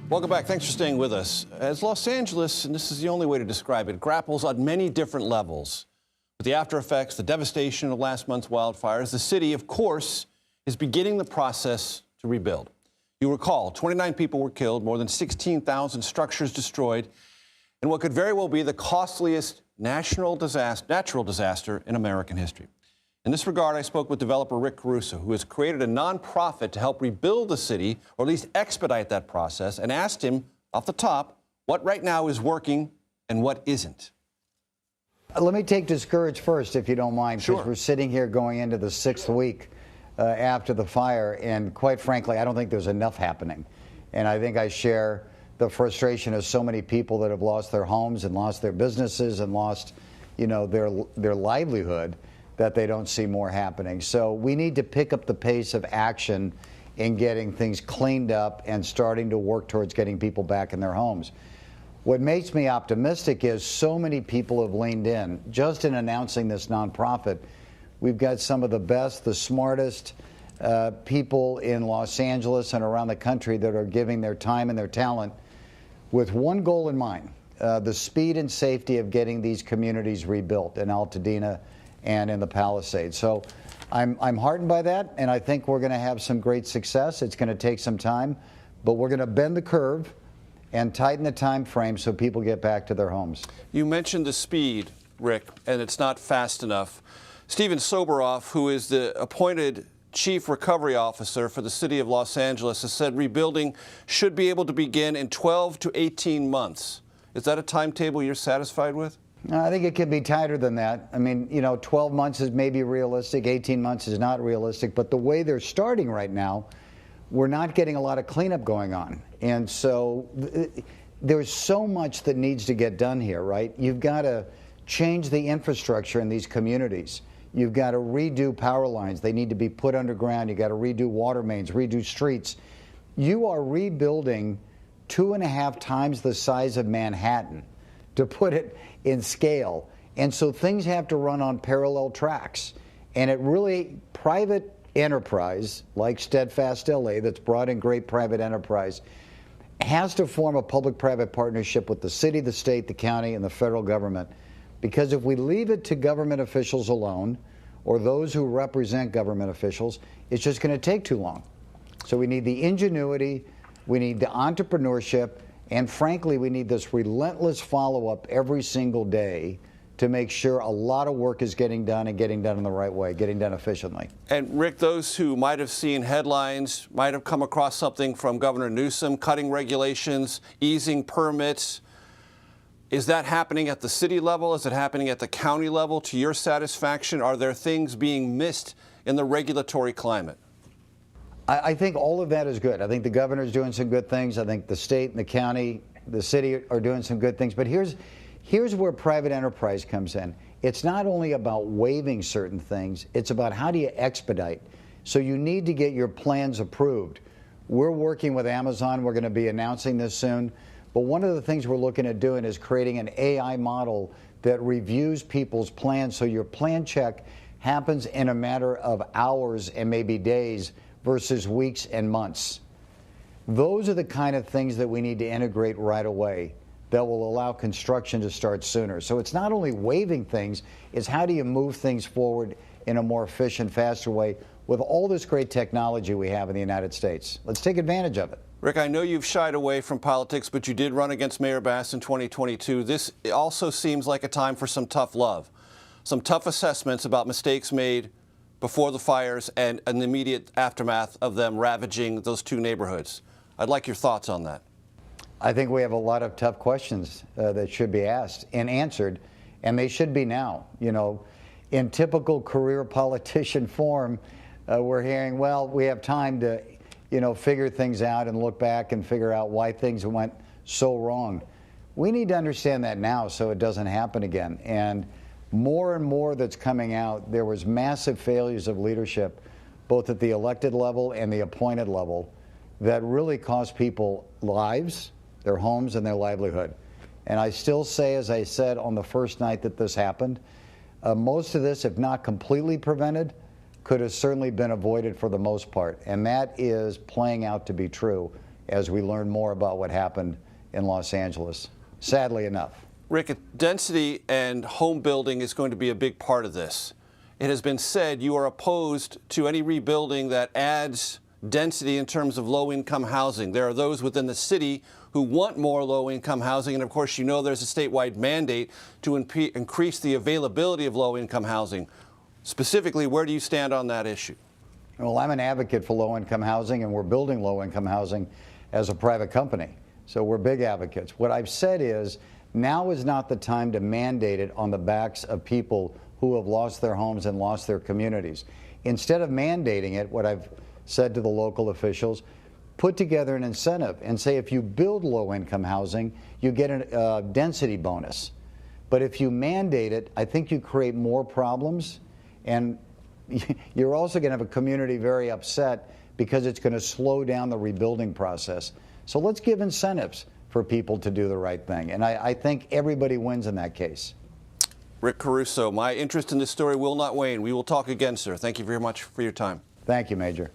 Welcome back. Thanks for staying with us. As Los Angeles, and this is the only way to describe it, grapples on many different levels with the after effects, the devastation of last month's wildfires, the city, of course, is beginning the process to rebuild. You recall, 29 people were killed, more than 16,000 structures destroyed, and what could very well be the costliest natural disaster in American history. In this regard, I spoke with developer Rick Caruso, who has created a nonprofit to help rebuild the city, or at least expedite that process, and asked him off the top what right now is working and what isn't. Let me take discourage first, if you don't mind, because Sure. we're sitting here going into the 6th week after the fire, and quite frankly, I don't think there's enough happening. And I think I share the frustration of so many people that have lost their homes and lost their businesses and lost, their livelihood, that they don't see more happening. So we need to pick up the pace of action in getting things cleaned up and starting to work towards getting people back in their homes. What makes me optimistic is so many people have leaned in. Just in announcing this nonprofit, we've got some of the best, the smartest people in Los Angeles and around the country that are giving their time and their talent with one goal in mind, the speed and safety of getting these communities rebuilt in Altadena and in the Palisades. So I'm heartened by that, and I think we're going to have some great success. It's going to take some time, but we're going to bend the curve and tighten the time frame so people get back to their homes. You mentioned the speed, Rick, and it's not fast enough. Steven Soberoff, who is the appointed Chief Recovery Officer for the city of Los Angeles, has said rebuilding should be able to begin in 12 to 18 months. Is that a timetable you're satisfied with? I think it could be tighter than that. I mean, 12 months is maybe realistic, 18 months is not realistic, but the way they're starting right now, we're not getting a lot of cleanup going on. And so there's so much that needs to get done here, right? You've got to change the infrastructure in these communities. You've got to redo power lines. They need to be put underground. You've got to redo water mains, redo streets. You are rebuilding 2.5 times the size of Manhattan, to put it in scale. And so things have to run on parallel tracks. And it really, private enterprise, like Steadfast LA, that's brought in great private enterprise, has to form a public-private partnership with the city, the state, the county, and the federal government. Because if we leave it to government officials alone, or those who represent government officials, it's just going to take too long. So we need the ingenuity, we need the entrepreneurship, and frankly, we need this relentless follow-up every single day to make sure a lot of work is getting done and getting done in the right way, getting done efficiently. And Rick, those who might have seen headlines might have come across something from Governor Newsom, cutting regulations, easing permits. Is that happening at the city level? Is it happening at the county level to your satisfaction? Are there things being missed in the regulatory climate? I think all of that is good. I think the governor's doing some good things. I think the state and the county, the city are doing some good things. But here's where private enterprise comes in. It's not only about waiving certain things, it's about how do you expedite. So you need to get your plans approved. We're working with Amazon. We're going to be announcing this soon. But one of the things we're looking at doing is creating an AI model that reviews people's plans so your plan check happens in a matter of hours and maybe days versus weeks and months. Those are the kind of things that we need to integrate right away that will allow construction to start sooner. So it's not only waiving things, it's how do you move things forward in a more efficient, faster way with all this great technology we have in the United States. Let's take advantage of it. Rick, I know you've shied away from politics, but you did run against Mayor Bass in 2022. This also seems like a time for some tough love, some tough assessments about mistakes made before the fires and an immediate aftermath of them ravaging those two neighborhoods. I'd like your thoughts on that. I think we have a lot of tough questions that should be asked and answered, and they should be now. In typical career politician form, we're hearing, well, we have time to, figure things out and look back and figure out why things went so wrong. We need to understand that now so it doesn't happen again. And more that's coming out, there was massive failures of leadership, both at the elected level and the appointed level, that really cost people lives, their homes, and their livelihood. And I still say, as I said on the first night that this happened, most of this, if not completely prevented, could have certainly been avoided for the most part. And that is playing out to be true. as we learn more about what happened in Los Angeles, sadly enough. Rick, density and home building is going to be a big part of this. It has been said you are opposed to any rebuilding that adds density in terms of low-income housing. There are those within the city who want more low-income housing, and of course you know there's a statewide mandate to increase the availability of low-income housing. Specifically, where do you stand on that issue? Well, I'm an advocate for low-income housing, and we're building low-income housing as a private company. So we're big advocates. What I've said is now is not the time to mandate it on the backs of people who have lost their homes and lost their communities. Instead of mandating it, what I've said to the local officials, put together an incentive and say if you build low-income housing, you get a density bonus. But if you mandate it, I think you create more problems, and you're also going to have a community very upset because it's going to slow down the rebuilding process. So let's give incentives for people to do the right thing, and I think everybody wins in that case. Rick Caruso, my interest in this story will not wane. We will talk again, sir. Thank you very much for your time. Thank you, Major.